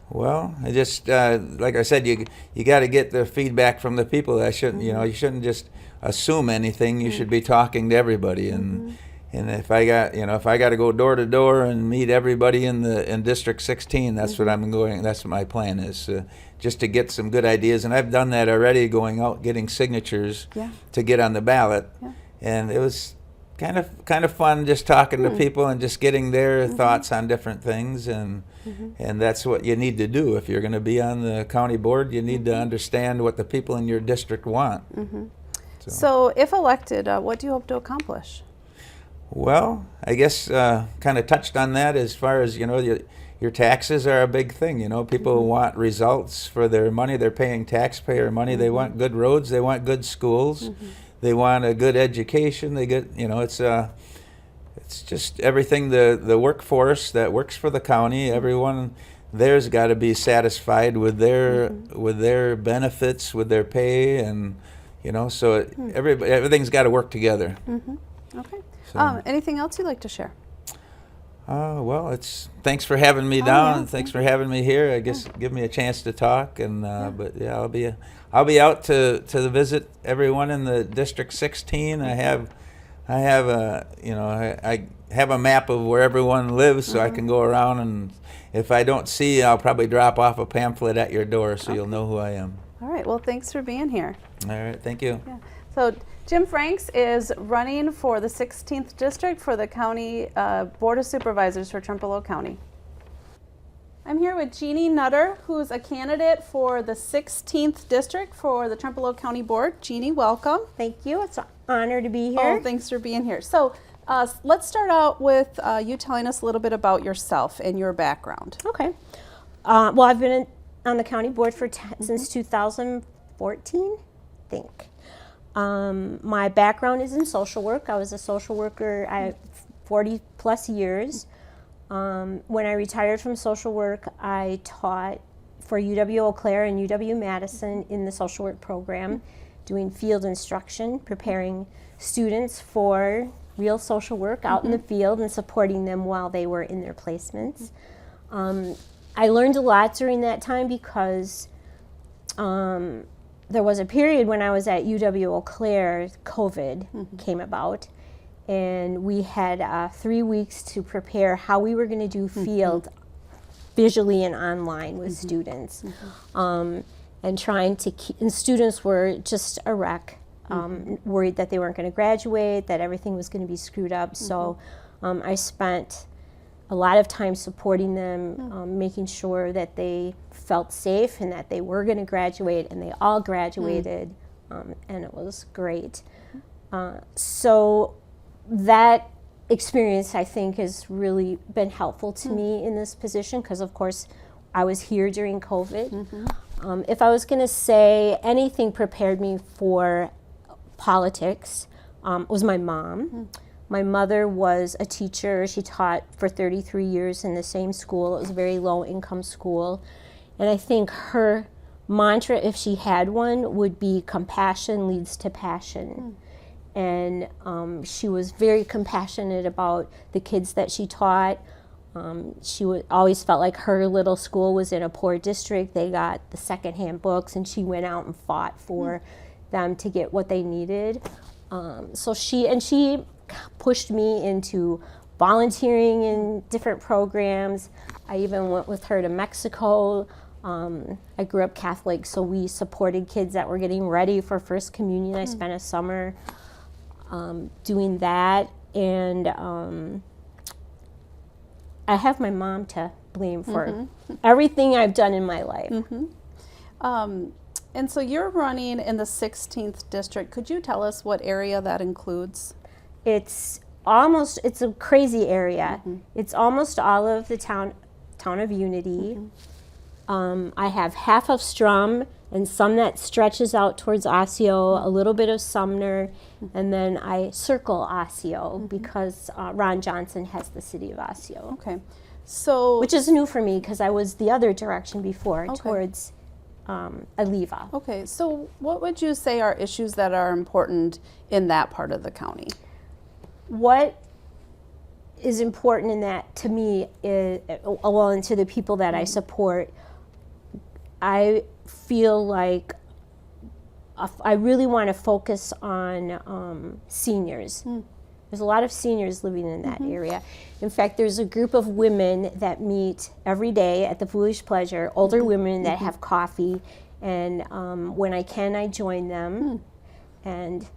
Well, I just like I said, you got to get the feedback from the people. You shouldn't just assume anything. You should be talking to everybody, and if I got to go door to door and meet everybody in District 16, that's what I'm going. That's what my plan is, just to get some good ideas. And I've done that already, going out getting signatures to get on the ballot, and it was kind of fun just talking to people and just getting their thoughts on different things, and that's what you need to do if you're going to be on the county board. You need to understand what the people in your district want. So if elected, what do you hope to accomplish? Well, I guess kind of touched on that as far as, you know, your taxes are a big thing. You know, people want results for their money. They're paying taxpayer money. They want good roads. They want good schools. They want a good education. They get, you know, it's just everything. The workforce that works for the county, everyone there's got to be satisfied with their benefits, with their pay, and you know, so everything's got to work together. Okay. So, Anything else you'd like to share? Well, thanks for having me down. And thanks for having me here. I guess give me a chance to talk. And but yeah, I'll be out to visit everyone in the District 16. I have a I have a map of where everyone lives, so I can go around, and if I don't see you, I'll probably drop off a pamphlet at your door, so you'll know who I am. All right, well, thanks for being here. All right, thank you. Yeah. So Jim Franks is running for the 16th District for the County Board of Supervisors for Trempealeau County. I'm here with Jeannie Nutter, who's a candidate for the 16th District for the Trempealeau County Board. Jeannie, welcome. Thank you. It's an honor to be here. Oh, thanks for being here. So let's start out with you telling us a little bit about yourself and your background. Okay. Well, I've been on the county board for since 2014, I think. My background is in social work. I was a social worker. I have 40 plus years. When I retired from social work, I taught for UW-Eau Claire and UW-Madison in the social work program, doing field instruction, preparing students for real social work out in the field and supporting them while they were in their placements. I learned a lot during that time because there was a period when I was at UW-Eau Claire, COVID came about, and we had 3 weeks to prepare how we were going to do field visually and online with students. And trying to keep, and students were just a wreck, worried that they weren't going to graduate, that everything was going to be screwed up. So I spent a lot of time supporting them, making sure that they felt safe and that they were going to graduate, and they all graduated, and it was great. So that experience, I think, has really been helpful to me in this position because, of course, I was here during COVID. If I was going to say anything prepared me for politics, was my mom. My mother was a teacher. She taught for 33 years in the same school. It was a very low-income school. And I think her mantra, if she had one, would be compassion leads to passion. And she was very compassionate about the kids that she taught. She always felt like her little school was in a poor district. They got the secondhand books, and she went out and fought for them to get what they needed. So she pushed me into volunteering in different programs. I even went with her to Mexico. I grew up Catholic, so we supported kids that were getting ready for First Communion. I spent a summer doing that, and I have my mom to blame for everything I've done in my life. And so you're running in the 16th District. Could you tell us what area that includes? It's a crazy area. It's almost all of the town of Unity. I have half of Strum and some that stretches out towards Osseo, a little bit of Sumner, and then I circle Osseo because Ron Johnson has the city of Osseo. Okay. So, which is new for me because I was the other direction before, towards Aliva. Okay, so what would you say are issues that are important in that part of the county? What is important in that to me is, well, and to the people that I support, I feel like I really want to focus on seniors. There's a lot of seniors living in that area. In fact, there's a group of women that meet every day at the Foolish Pleasure, older women that have coffee, and when I can, I join them, and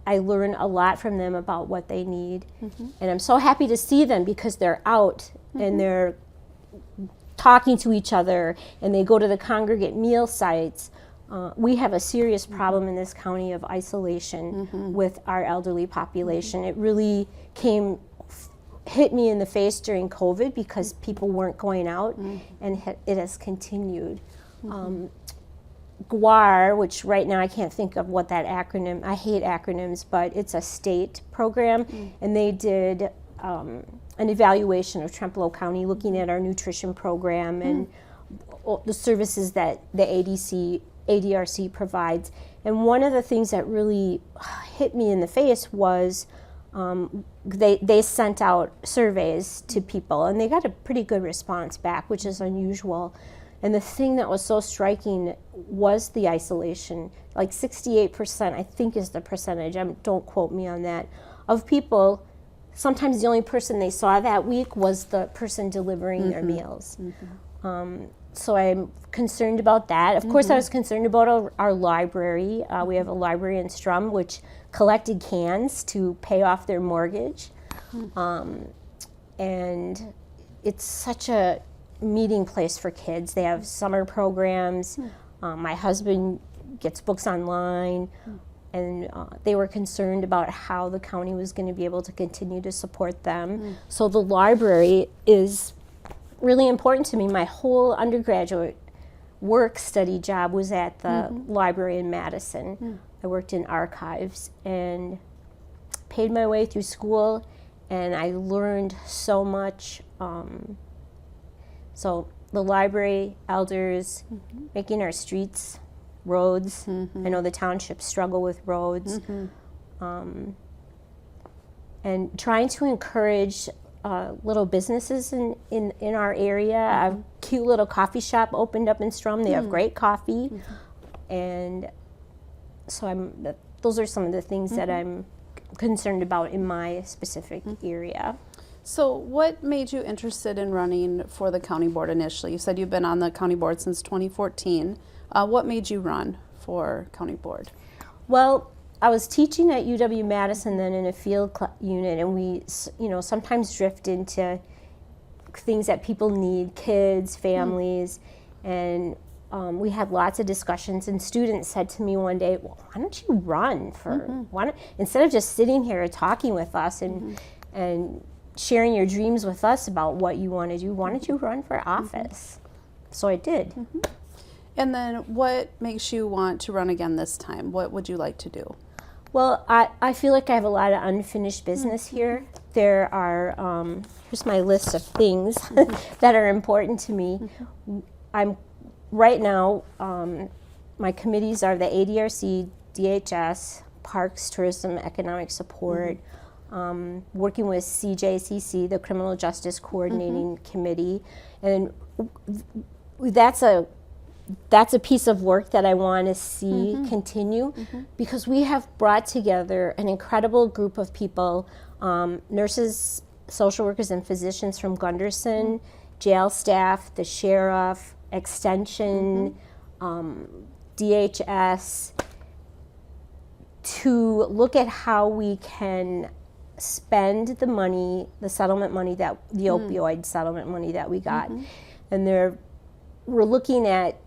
I learn a lot from them about what they need. And I'm so happy to see them because they're out and they're talking to each other, and they go to the congregate meal sites. We have a serious problem in this county of isolation with our elderly population. It really hit me in the face during COVID because people weren't going out, and it has continued. GWAR, which right now I can't think of what that acronym, I hate acronyms, but it's a state program, and they did an evaluation of Trempealeau County looking at our nutrition program and the services that the ADRC provides. And one of the things that really hit me in the face was they sent out surveys to people, and they got a pretty good response back, which is unusual. And the thing that was so striking was the isolation. Like 68%, I think is the percentage, don't quote me on that, of people, sometimes the only person they saw that week was the person delivering their meals. So I'm concerned about that. Of course, I was concerned about our library. We have a library in Strum, which collected cans to pay off their mortgage. And it's such a meeting place for kids. They have summer programs. My husband gets books online. And they were concerned about how the county was going to be able to continue to support them. So the library is really important to me. My whole undergraduate work study job was at the library in Madison. I worked in archives and paid my way through school, and I learned so much. So the library, elders, making our streets, roads. I know the townships struggle with roads. And trying to encourage little businesses in our area. A cute little coffee shop opened up in Strum. They have great coffee. And so those are some of the things that I'm concerned about in my specific area. So what made you interested in running for the county board initially? You said you've been on the county board since 2014. What made you run for county board? Well, I was teaching at UW-Madison then in a field unit, and we, sometimes drift into things that people need, kids, families, and we had lots of discussions. And students said to me one day, "Well, why don't you run for instead of just sitting here talking with us and sharing your dreams with us about what you want to do? Why don't you run for office?" So I did. And then what makes you want to run again this time? What would you like to do? Well, I feel like I have a lot of unfinished business here. There are, here's my list of things that are important to me. I'm right now, my committees are the ADRC, DHS, Parks, Tourism, Economic Support, working with CJCC, the Criminal Justice Coordinating Committee, and that's a piece of work that I want to see continue, because we have brought together an incredible group of people, nurses, social workers, and physicians from Gunderson, jail staff, the sheriff, extension, DHS, to look at how we can spend the money, the settlement money, the opioid settlement money that we got. And we're looking at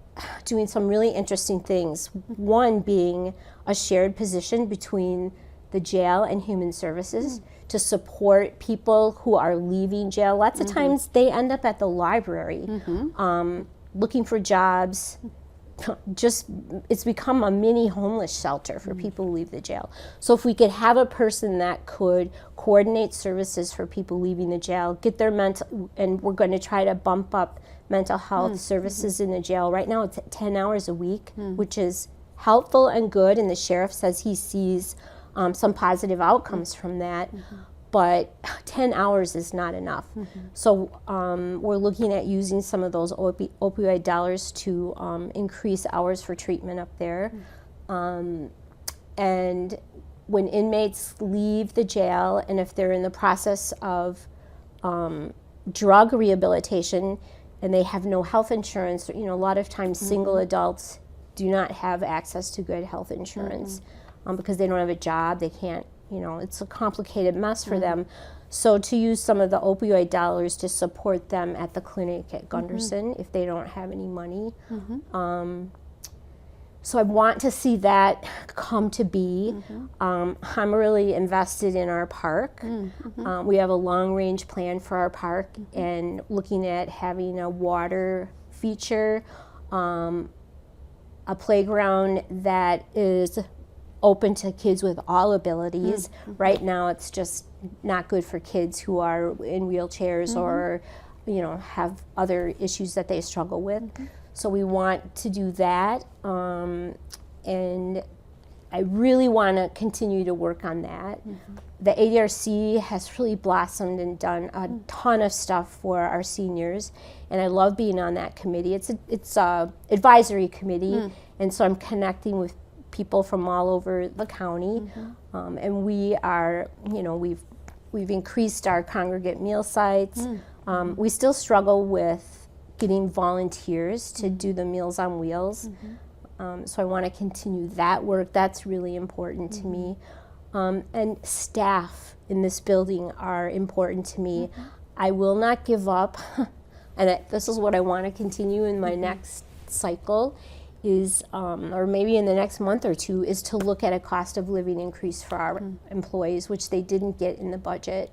doing some really interesting things. One being a shared position between the jail and human services to support people who are leaving jail. Lots of times they end up at the library looking for jobs. It's become a mini homeless shelter for people who leave the jail. So if we could have a person that could coordinate services for people leaving the jail, get their mental, and we're going to try to bump up mental health services in the jail. Right now it's 10 hours a week, which is helpful and good, and the sheriff says he sees some positive outcomes from that, but 10 hours is not enough. So we're looking at using some of those opioid dollars to increase hours for treatment up there. And when inmates leave the jail, and if they're in the process of drug rehabilitation, and they have no health insurance, a lot of times single adults do not have access to good health insurance because they don't have a job, they can't, it's a complicated mess for them. So to use some of the opioid dollars to support them at the clinic at Gunderson if they don't have any money. So I want to see that come to be. I'm really invested in our park. We have a long-range plan for our park, and looking at having a water feature, a playground that is open to kids with all abilities. Right now it's just not good for kids who are in wheelchairs or have other issues that they struggle with. So we want to do that, and I really want to continue to work on that. The ADRC has really blossomed and done a ton of stuff for our seniors, and I love being on that committee. It's a advisory committee, and so I'm connecting with people from all over the county, and we are, we've increased our congregate meal sites. We still struggle with getting volunteers to do the Meals on Wheels. So I want to continue that work. That's really important to me. And staff in this building are important to me. I will not give up, and this is what I want to continue in my next cycle, is, or maybe in the next month or two, is to look at a cost of living increase for our employees, which they didn't get in the budget.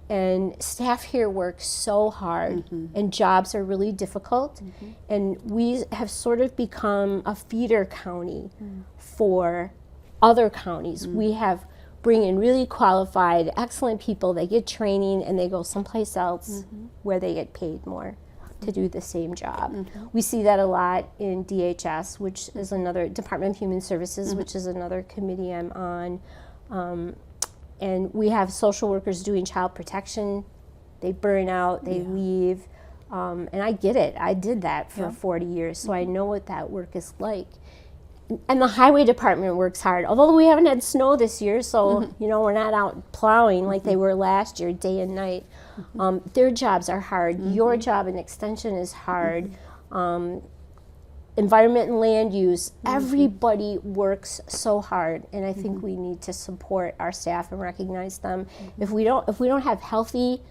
And staff here work so hard, and jobs are really difficult. And we have sort of become a feeder county for other counties. We have bring in really qualified, excellent people. They get training and they go someplace else where they get paid more to do the same job. We see that a lot in DHS, which is another Department of Human Services, which is another committee I'm on. And we have social workers doing child protection. They burn out, they leave. And I get it. I did that for 40 years, so I know what that work is like. And the highway department works hard, although we haven't had snow this year, so we're not out plowing like they were last year, day and night. Their jobs are hard. Your job in extension is hard. Environment and land use, everybody works so hard, and I think we need to support our staff and recognize them. If we don't have healthy,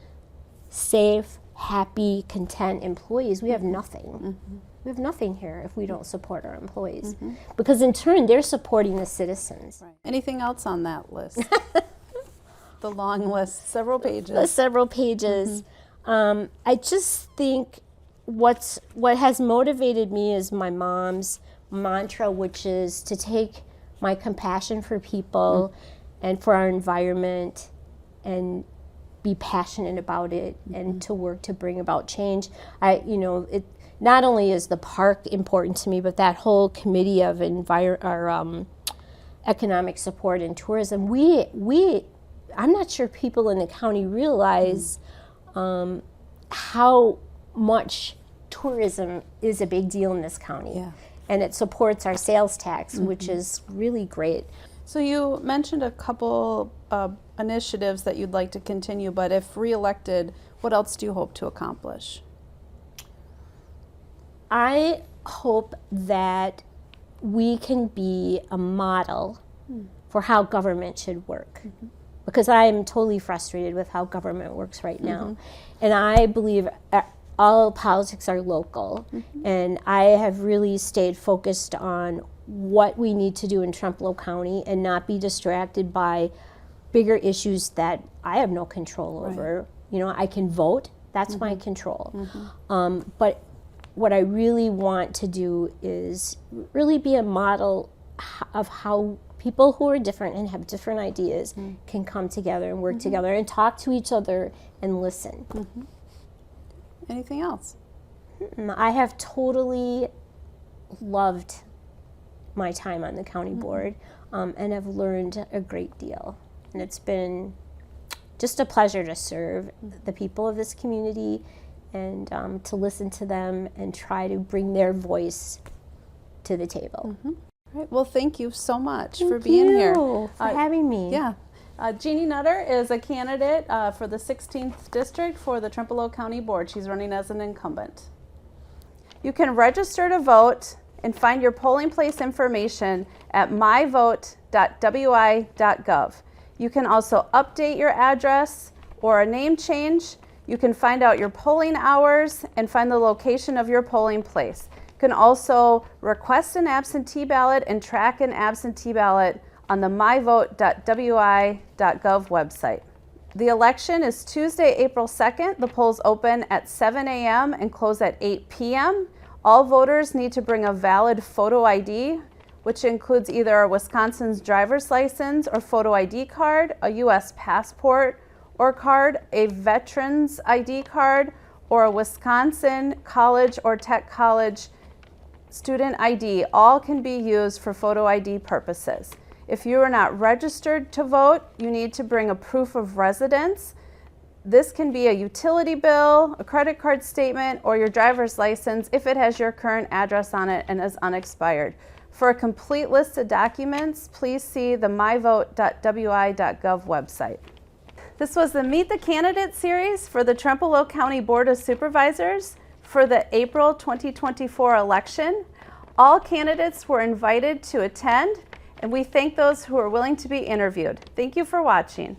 safe, happy, content employees, we have nothing. We have nothing here if we don't support our employees, because in turn they're supporting the citizens. Right. Anything else on that list? The long list, several pages. Several pages. I just think what has motivated me is my mom's mantra, which is to take my compassion for people and for our environment and be passionate about it and to work to bring about change. Not only is the park important to me, but that whole committee of economic support and tourism. I'm not sure people in the county realize how much tourism is a big deal in this county. And it supports our sales tax, which is really great. So you mentioned a couple initiatives that you'd like to continue, but if reelected, what else do you hope to accomplish? I hope that we can be a model for how government should work, because I am totally frustrated with how government works right now. And I believe all politics are local, and I have really stayed focused on what we need to do in Trempealeau County and not be distracted by bigger issues that I have no control over. I can vote, that's my control. But what I really want to do is really be a model of how people who are different and have different ideas can come together and work together and talk to each other and listen. Anything else? I have totally loved my time on the county board and have learned a great deal. And it's been just a pleasure to serve the people of this community and to listen to them and try to bring their voice to the table. All right. Well, thank you so much for being here. For having me. Yeah. Jeannie Nutter is a candidate for the 16th District for the Trempealeau County Board. She's running as an incumbent. You can register to vote and find your polling place information at myvote.wi.gov. You can also update your address or a name change. You can find out your polling hours and find the location of your polling place. You can also request an absentee ballot and track an absentee ballot on the myvote.wi.gov website. The election is Tuesday, April 2nd. The polls open at 7 a.m. and close at 8 p.m. All voters need to bring a valid photo ID, which includes either a Wisconsin's driver's license or photo ID card, a U.S. passport or card, a veteran's ID card, or a Wisconsin college or tech college student ID. All can be used for photo ID purposes. If you are not registered to vote, you need to bring a proof of residence. This can be a utility bill, a credit card statement, or your driver's license if it has your current address on it and is unexpired. For a complete list of documents, please see the myvote.wi.gov website. This was the Meet the Candidate series for the Trempealeau County Board of Supervisors for the April 2024 election. All candidates were invited to attend, and we thank those who are willing to be interviewed. Thank you for watching.